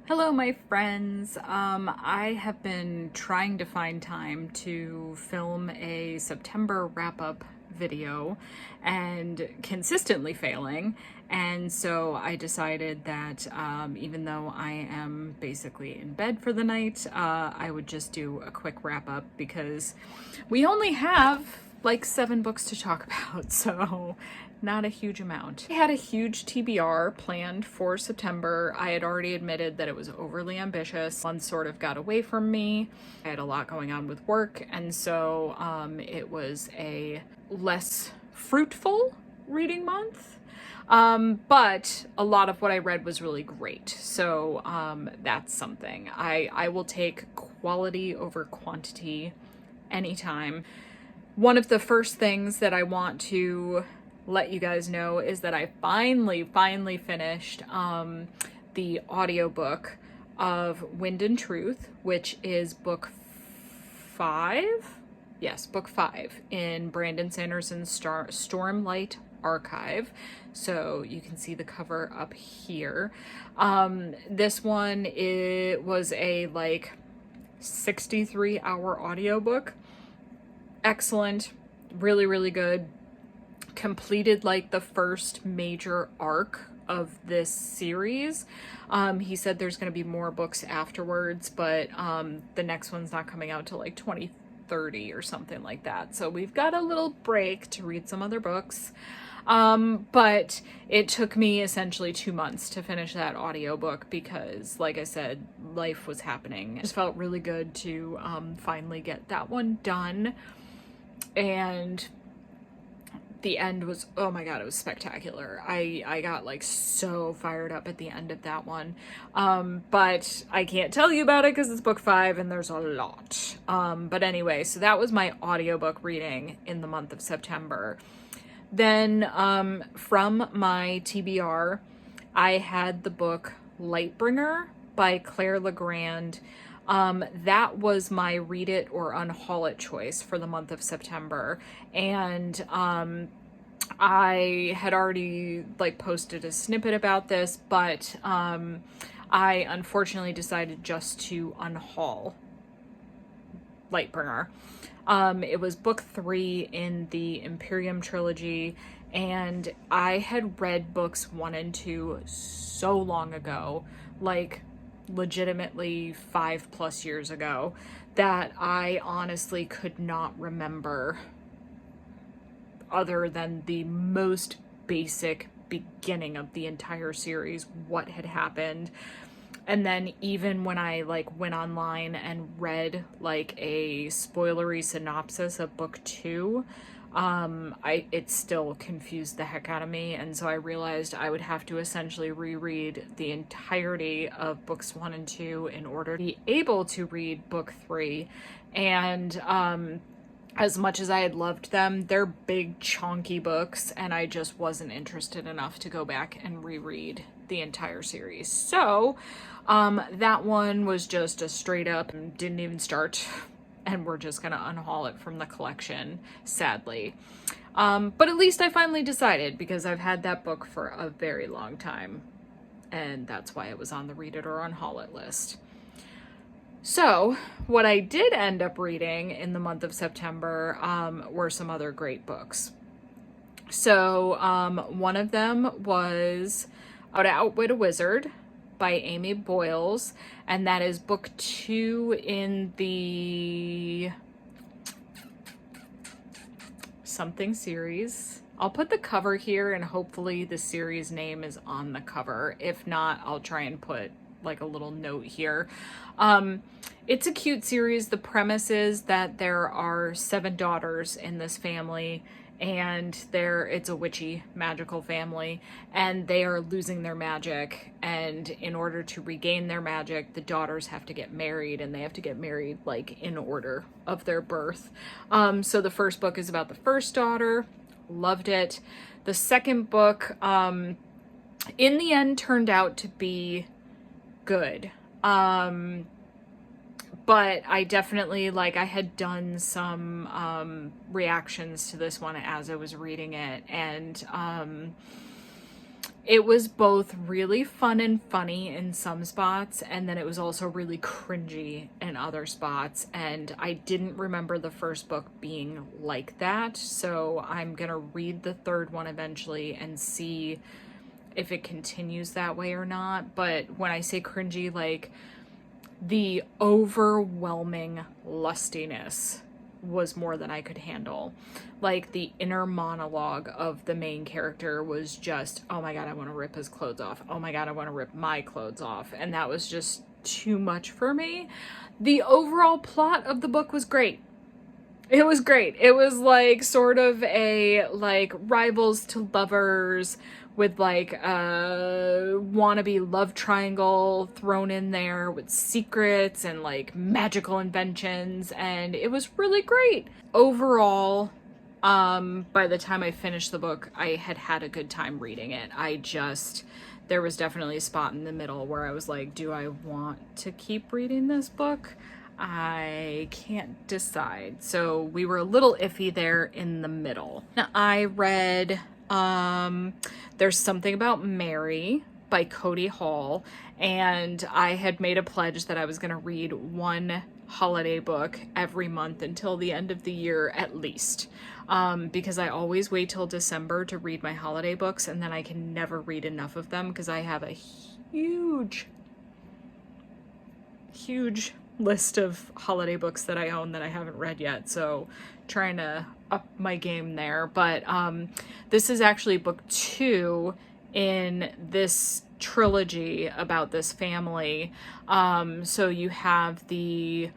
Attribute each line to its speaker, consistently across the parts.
Speaker 1: Hello, my friends. I have been trying to find time to film a September wrap-up video and consistently failing. And so I decided that even though I am basically in bed for the night, I would just do a quick wrap-up because we only have like 7 books to talk about, so not a huge amount. I had a huge TBR planned for September. I had already admitted that it was overly ambitious. One sort of got away from me. I had a lot going on with work, and so it was a less fruitful reading month. But a lot of what I read was really great. So that's something. I will take quality over quantity anytime. One of the first things that I want to let you guys know is that I finally finished the audiobook of Wind and Truth, which is book 5. Yes, book 5 in Brandon Sanderson's Stormlight Archive. So you can see the cover up here. This one, it was a like 63-hour audiobook. Excellent, really good. Completed like the first major arc of this series. He said there's going to be more books afterwards, but the next one's not coming out till like 2030 or something like that. So we've got a little break to read some other books. But it took me essentially 2 months to finish that audiobook because, like I said, life was happening. It just felt really good to finally get that one done. And the end was, oh my god, it was spectacular. I got like so fired up at the end of that one. But I can't tell you about it because it's book 5 and there's a lot. But anyway, so that was my audiobook reading in the month of September. Then from my TBR, I had the book Lightbringer by Claire Legrand. That was my read it or unhaul it choice for the month of September. And I had already like posted a snippet about this, but I unfortunately decided just to unhaul Lightbringer. It was book 3 in the Imperium trilogy, and I had read books 1 and 2 so long ago, like legitimately 5+ years ago, that I honestly could not remember, other than the most basic beginning of the entire series, what had happened. And then even when I like went online and read like a spoilery synopsis of book 2, it still confused the heck out of me. And so I realized I would have to essentially reread the entirety of books 1 and 2 in order to be able to read book 3. And as much as I had loved them, they're big chunky books, and I just wasn't interested enough to go back and reread the entire series. So that one was just a straight up, didn't even start, and we're just gonna unhaul it from the collection, sadly. But at least I finally decided, because I've had that book for a very long time, and that's why it was on the read it or unhaul it list. So what I did end up reading in the month of September were some other great books. So one of them was How to Outwit a Wizard by Amy Boyles, and that is book 2 in the something series. I'll put the cover here, and hopefully the series name is on the cover. If not, I'll try and put like a little note here. It's a cute series. The premise is that there are 7 daughters in this family, and it's a witchy magical family, and they are losing their magic, and in order to regain their magic, the daughters have to get married, and they have to get married like in order of their birth. So the first book is about the first daughter. Loved it. The second book in the end turned out to be good. But I definitely, like, I had done some reactions to this one as I was reading it, and It was both really fun and funny in some spots, and then it was also really cringy in other spots. And I didn't remember the first book being like that, so I'm gonna read the third one eventually and see if it continues that way or not. But when I say cringy, like the overwhelming lustiness was more than I could handle. Like the inner monologue of the main character was just, oh my God, I want to rip his clothes off. Oh my God, I want to rip my clothes off. And that was just too much for me. The overall plot of the book was great. It was great. It was like sort of a like rivals to lovers with like a wannabe love triangle thrown in there with secrets and like magical inventions, and it was really great. Overall, by the time I finished the book, I had a good time reading it. There was definitely a spot in the middle where I was like, do I want to keep reading this book? I can't decide. So we were a little iffy there in the middle. Now, I read There's Something About Mary by Cody Hall, and I had made a pledge that I was going to read one holiday book every month until the end of the year at least, because I always wait till December to read my holiday books, and then I can never read enough of them because I have a huge list of holiday books that I own that I haven't read yet, so trying to up my game there. But this is actually book 2 in this trilogy about this family. So you have the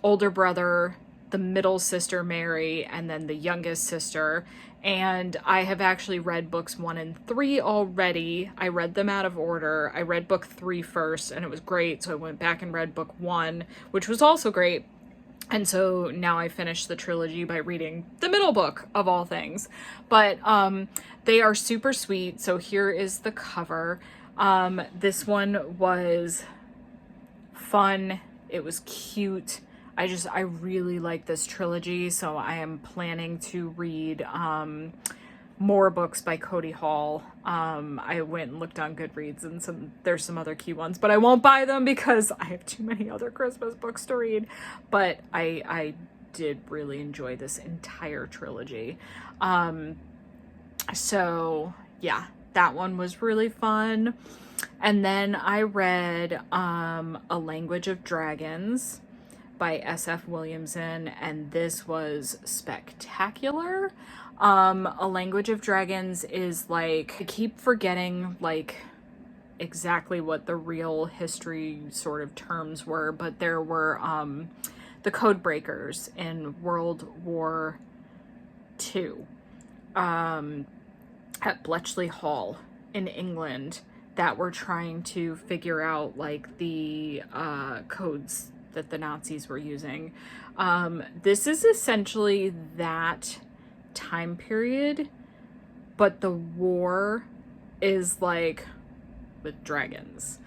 Speaker 1: older brother, the middle sister Mary, and then the youngest sister. And I have actually read books 1 and 3 already. I read them out of order. I read book 3 first, and it was great. So I went back and read book 1, which was also great. And so now I finished the trilogy by reading the middle book of all things. But they are super sweet. So here is the cover. This one was fun. It was cute. I really like this trilogy, so I am planning to read more books by Cody Hall. I went and looked on Goodreads, and there's some other key ones, but I won't buy them because I have too many other Christmas books to read. But I did really enjoy this entire trilogy. So yeah, that one was really fun. And then I read A Language of Dragons by S.F. Williamson, and this was spectacular. A Language of Dragons is like, I keep forgetting like exactly what the real history sort of terms were, but there were the code breakers in World War II at Bletchley Hall in England that were trying to figure out like the codes that the Nazis were using. This is essentially that time period, but the war is like with dragons.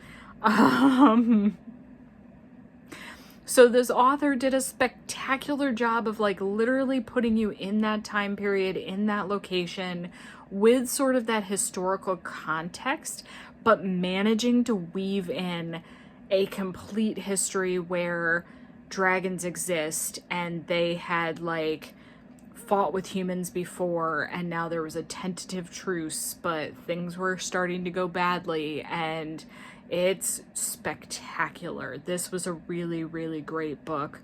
Speaker 1: So this author did a spectacular job of like literally putting you in that time period, in that location, with sort of that historical context, but managing to weave in a complete history where dragons exist and they had like fought with humans before, and now there was a tentative truce, but things were starting to go badly, and it's spectacular. This was a really, really great book.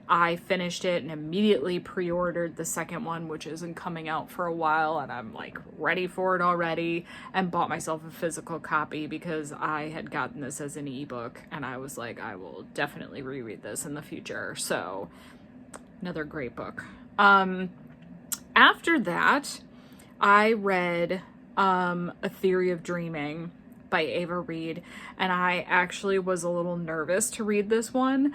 Speaker 1: I finished it and immediately pre-ordered the second one, which isn't coming out for a while, and I'm like ready for it already, and bought myself a physical copy because I had gotten this as an ebook, and I was like, I will definitely reread this in the future. So another great book. After that, I read A Theory of Dreaming by Ava Reed, and I actually was a little nervous to read this one.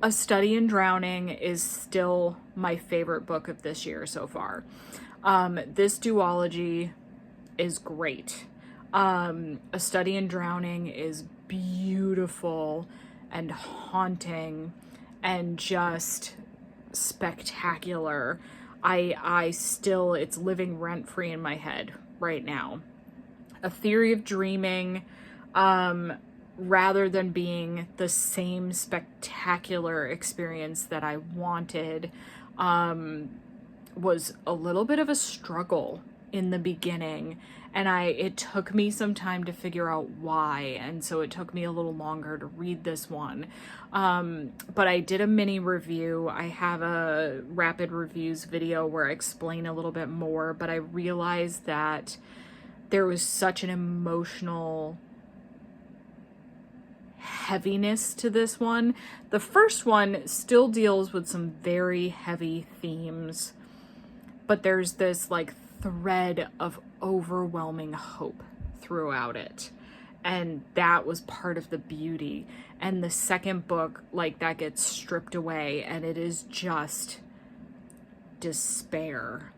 Speaker 1: A Study in Drowning is still my favorite book of this year so far. This duology is great. A Study in Drowning is beautiful and haunting and just spectacular. It's living rent-free in my head right now. A Theory of Dreaming, rather than being the same spectacular experience that I wanted, was a little bit of a struggle in the beginning, and it took me some time to figure out why, and so it took me a little longer to read this one. But I did a mini review. I have a rapid reviews video where I explain a little bit more, but I realized that there was such an emotional heaviness to this one. The first one still deals with some very heavy themes, but there's this like thread of overwhelming hope throughout it, and that was part of the beauty. And the second book, like, that gets stripped away, and it is just despair,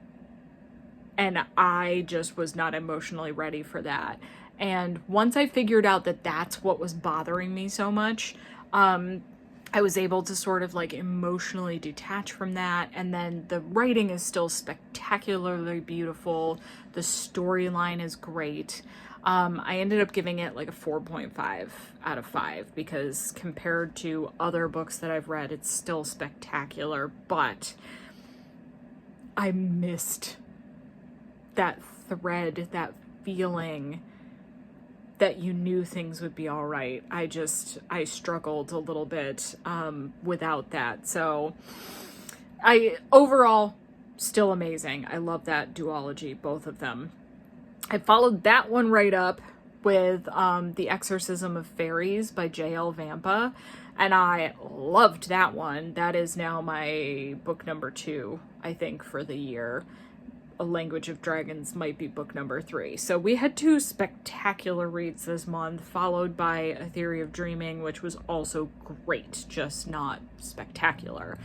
Speaker 1: and I just was not emotionally ready for that. And once I figured out that that's what was bothering me so much, I was able to sort of like emotionally detach from that. And then the writing is still spectacularly beautiful. The storyline is great. I ended up giving it like a 4.5 out of 5 because compared to other books that I've read, it's still spectacular, but I missed that thread, that feeling that you knew things would be all right. I struggled a little bit without that. So overall, still amazing. I love that duology, both of them. I followed that one right up with The Exorcism of Fairies by J.L. Vampa, and I loved that one. That is now my book number 2, I think, for the year. A Language of Dragons might be book number 3. So we had 2 spectacular reads this month, followed by A Theory of Dreaming, which was also great, just not spectacular.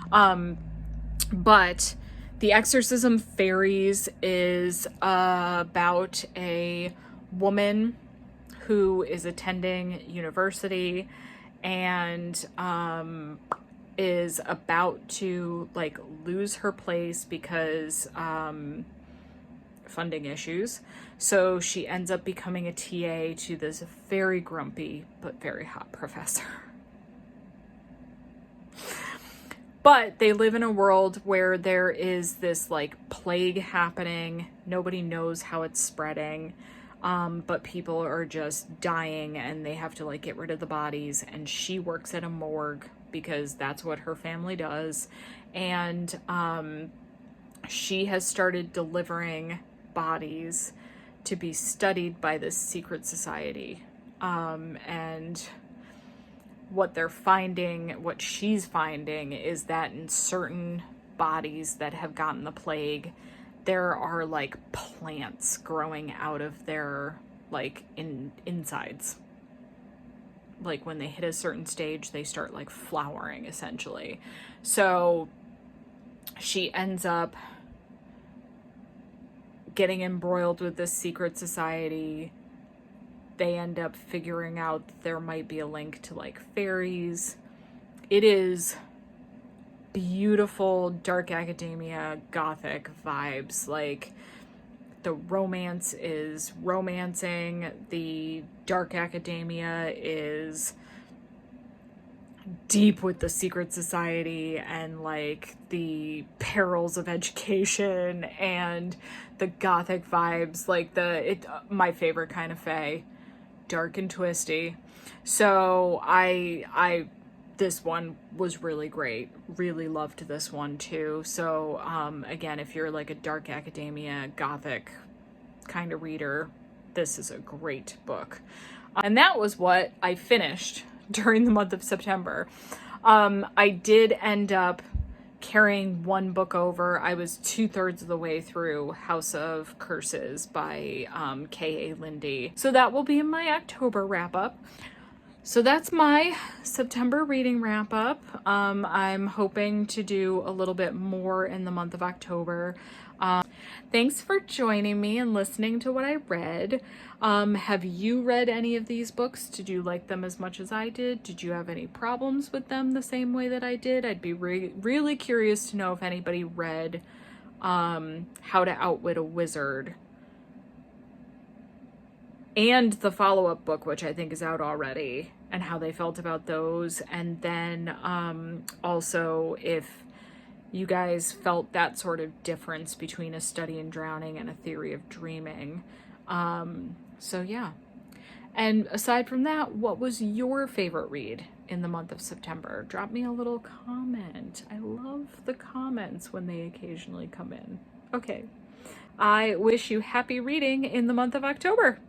Speaker 1: But The Exorcism Fairies is about a woman who is attending university and is about to like lose her place because funding issues. So she ends up becoming a TA to this very grumpy but very hot professor. But they live in a world where there is this like plague happening. Nobody knows how it's spreading. But people are just dying and they have to like get rid of the bodies, and she works at a morgue because that's what her family does. And she has started delivering bodies to be studied by this secret society. And what she's finding is that in certain bodies that have gotten the plague, there are like plants growing out of their like insides. Like when they hit a certain stage, they start like flowering essentially. So she ends up getting embroiled with this secret society. They end up figuring out that there might be a link to like fairies. It is beautiful, dark academia, gothic vibes. Like the romance is romancing, the dark academia is deep with the secret society and like the perils of education and the gothic vibes, like my favorite kind of fae, dark and twisty. So this one was really great. Really loved this one too. So again, if you're like a dark academia, gothic kind of reader, this is a great book. And that was what I finished during the month of September. I did end up carrying one book over. I was 2/3 of the way through House of Curses by K.A. Lindy. So that will be in my October wrap up. So that's my September reading wrap up. I'm hoping to do a little bit more in the month of October. Thanks for joining me and listening to what I read. Have you read any of these books? Did you like them as much as I did? Did you have any problems with them the same way that I did? I'd be really curious to know if anybody read How to Outwit a Wizard and the follow-up book, which I think is out already, and how they felt about those. And then also if you guys felt that sort of difference between A Study in Drowning and A Theory of Dreaming. So yeah. And aside from that, what was your favorite read in the month of September? Drop me a little comment. I love the comments when they occasionally come in. Okay. I wish you happy reading in the month of October.